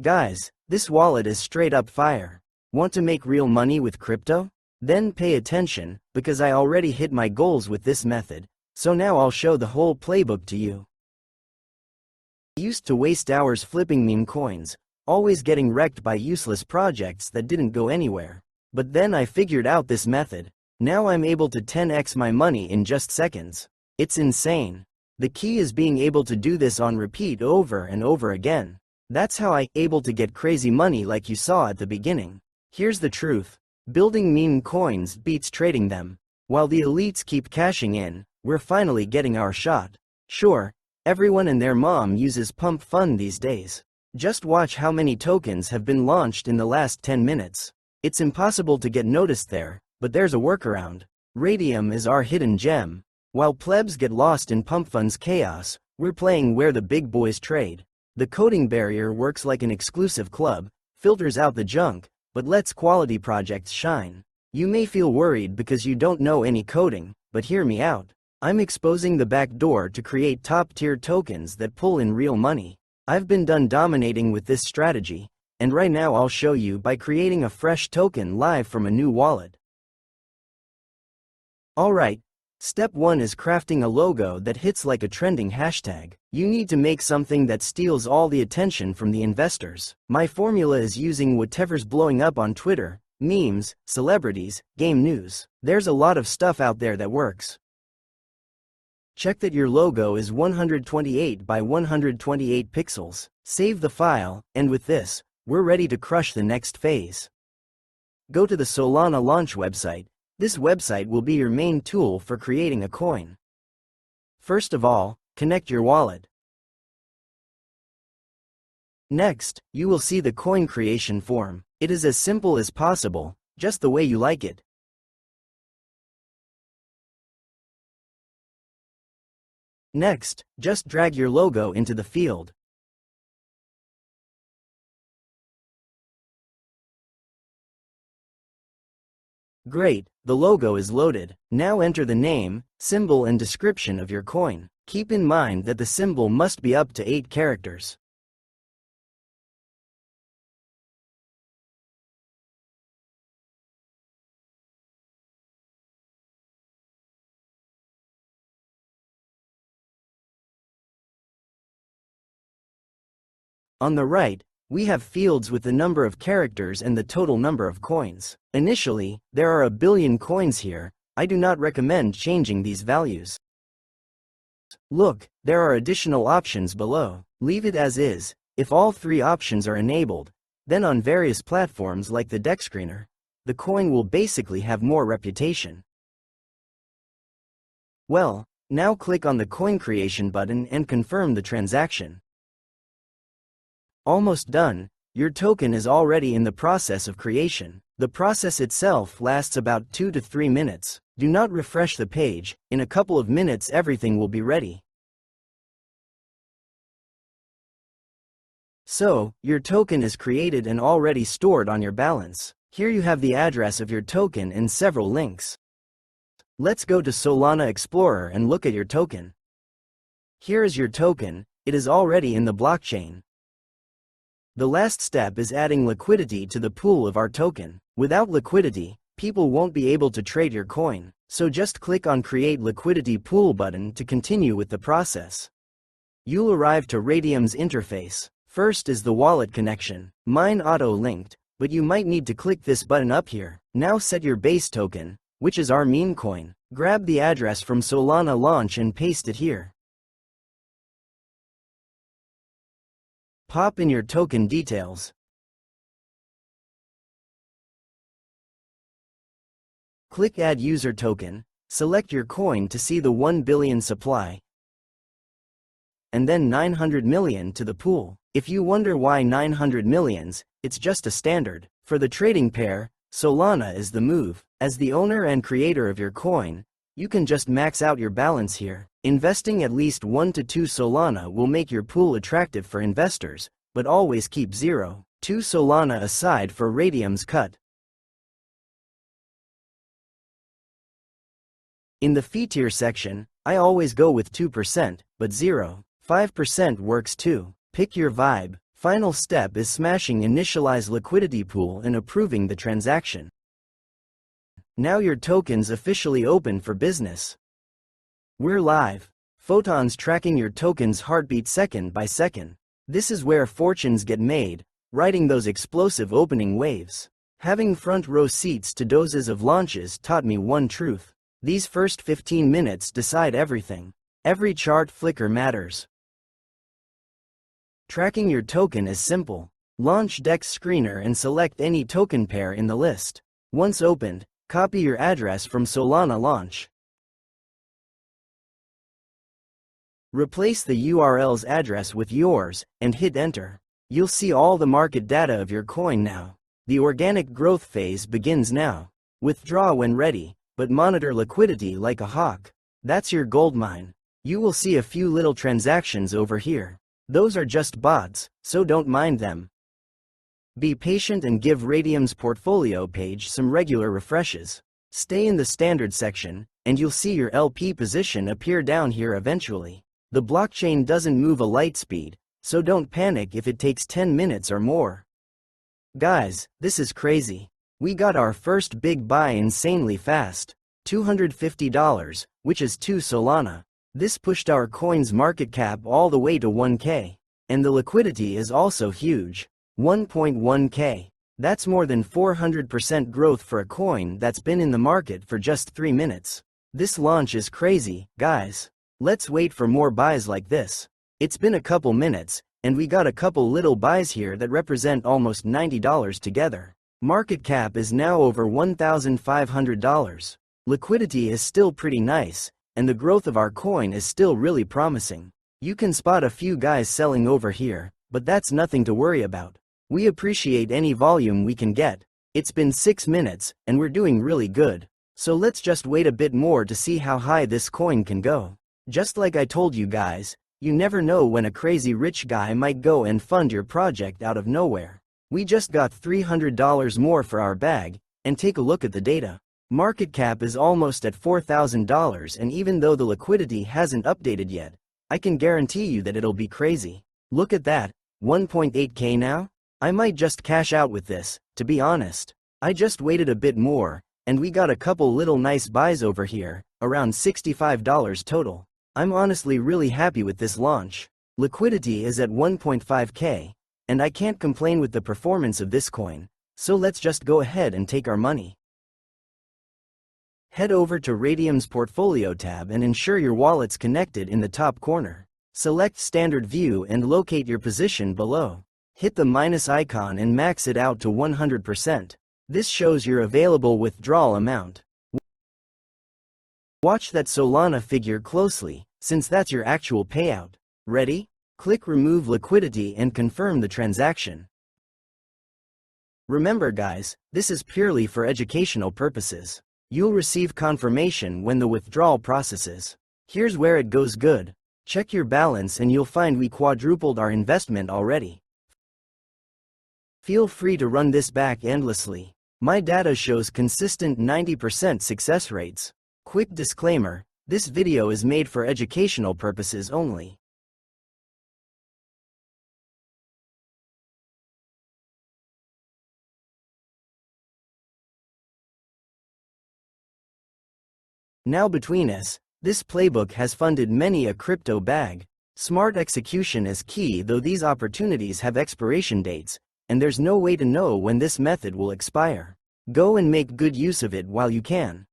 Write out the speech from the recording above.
Guys, this wallet is straight up fire. Want to make real money with crypto? Then pay attention, because I already hit my goals with this method, so now I'll show the whole playbook to you. I used to waste hours flipping meme coins, always getting wrecked by useless projects that didn't go anywhere. But then I figured out this method. Now I'm able to 10x my money in just seconds. It's insane. The key is being able to do this on repeat over and over again. That's how I'm able to get crazy money like you saw at the beginning. Here's the truth. Building meme coins beats trading them. While the elites keep cashing in, we're finally getting our shot. Sure, everyone and their mom uses Pump.Fun these days. Just watch how many tokens have been launched in the last 10 minutes. It's impossible to get noticed there, but there's a workaround. Radium is our hidden gem. While plebs get lost in Pump.Fun's chaos, we're playing where the big boys trade. The coding barrier works like an exclusive club, filters out the junk, but lets quality projects shine. You may feel worried because you don't know any coding, but hear me out. I'm exposing the back door to create top-tier tokens that pull in real money. I've been done dominating with this strategy, and right now I'll show you by creating a fresh token live from a new wallet. Alright, step 1 is crafting a logo that hits like a trending hashtag. You need to make something that steals all the attention from the investors. My formula is using whatever's blowing up on Twitter, memes, celebrities, game news. There's a lot of stuff out there that works. Check that your logo is 128 by 128 pixels. Save the file, and with this, we're ready to crush the next phase. Go to the Solana launch website. This website will be your main tool for creating a coin. First of all, connect your wallet. Next, you will see the coin creation form. It is as simple as possible, just the way you like it. Next, just drag your logo into the field. Great, the logo is loaded. Now enter the name, symbol and description of your coin. Keep in mind that the symbol must be up to 8 characters. On the right, we have fields with the number of characters and the total number of coins. Initially, there are 1 billion coins here. I do not recommend changing these values. Look, there are additional options below. Leave it as is. If all 3 options are enabled, then on various platforms like the dexscreener, the coin will basically have more reputation. Well, now click on the coin creation button and confirm the transaction. Almost done. Your token is already in the process of creation. The process itself lasts about 2 to 3 minutes. Do not refresh the page. In a couple of minutes everything will be ready. So, your token is created and already stored on your balance. Here you have the address of your token and several links. Let's go to Solana Explorer and look at your token. Here is your token. It is already in the blockchain. The last step is adding liquidity to the pool of our token. Without liquidity, people won't be able to trade your coin, so just click on Create Liquidity Pool button to continue with the process. You'll arrive to Radium's interface. First is the wallet connection. Mine auto-linked, but you might need to click this button up here. Now set your base token, which is our meme coin. Grab the address from Solana launch and paste it here. Pop in your token details. Click Add User Token, select your coin to see the 1 billion supply, and then 900 million to the pool. If you wonder why 900 millions, it's just a standard. For the trading pair, Solana is the move. As the owner and creator of your coin, you can just max out your balance here. Investing at least 1 to 2 Solana will make your pool attractive for investors, but always keep 0.2 Solana aside for Radium's cut. In the fee tier section, I always go with 2%, but 0.5% works too. Pick your vibe. Final step is smashing initialize liquidity pool and approving the transaction. Now your token's officially open for business. We're live. Photons tracking your token's heartbeat second by second. This is where fortunes get made, riding those explosive opening waves. Having front row seats to dozens of launches taught me one truth. These first 15 minutes decide everything. Every chart flicker matters. Tracking your token is simple. Launch dexscreener and select any token pair in the list. Once opened, copy your address from Solana launch. Replace the URL's address with yours, and hit enter. You'll see all the market data of your coin now. The organic growth phase begins now. Withdraw when ready, but monitor liquidity like a hawk. That's your gold mine. You will see a few little transactions over here. Those are just bots, so don't mind them. Be patient and give Radium's portfolio page some regular refreshes. Stay in the standard section, and you'll see your LP position appear down here eventually. The blockchain doesn't move a light speed, so don't panic if it takes 10 minutes or more. Guys, this is crazy. We got our first big buy insanely fast. $250, which is 2 Solana. This pushed our coin's market cap all the way to 1K. And the liquidity is also huge. 1.1K. That's more than 400% growth for a coin that's been in the market for just 3 minutes. This launch is crazy, guys. Let's wait for more buys like this. It's been a couple minutes, and we got a couple little buys here that represent almost $90 together. Market cap is now over $1,500. Liquidity is still pretty nice, and the growth of our coin is still really promising. You can spot a few guys selling over here, but that's nothing to worry about. We appreciate any volume we can get. It's been 6 minutes, and we're doing really good. So let's just wait a bit more to see how high this coin can go. Just like I told you guys, you never know when a crazy rich guy might go and fund your project out of nowhere. We just got $300 more for our bag, and take a look at the data. Market cap is almost at $4,000, and even though the liquidity hasn't updated yet, I can guarantee you that it'll be crazy. Look at that, 1.8K now? I might just cash out with this, to be honest. I just waited a bit more, and we got a couple little nice buys over here, around $65 total. I'm honestly really happy with this launch. Liquidity is at 1.5K, and I can't complain with the performance of this coin, so let's just go ahead and take our money. Head over to Radium's portfolio tab and ensure your wallet's connected in the top corner. Select standard view and locate your position below. Hit the minus icon and max it out to 100%. This shows your available withdrawal amount. Watch that Solana figure closely, since that's your actual payout. Ready? Click remove liquidity and confirm the transaction. Remember guys, this is purely for educational purposes. You'll receive confirmation when the withdrawal processes. Here's where it goes good. Check your balance and you'll find we quadrupled our investment already. Feel free to run this back endlessly. My data shows consistent 90% success rates. Quick disclaimer, this video is made for educational purposes only. Now between us, this playbook has funded many a crypto bag. Smart execution is key, though these opportunities have expiration dates, and there's no way to know when this method will expire. Go and make good use of it while you can.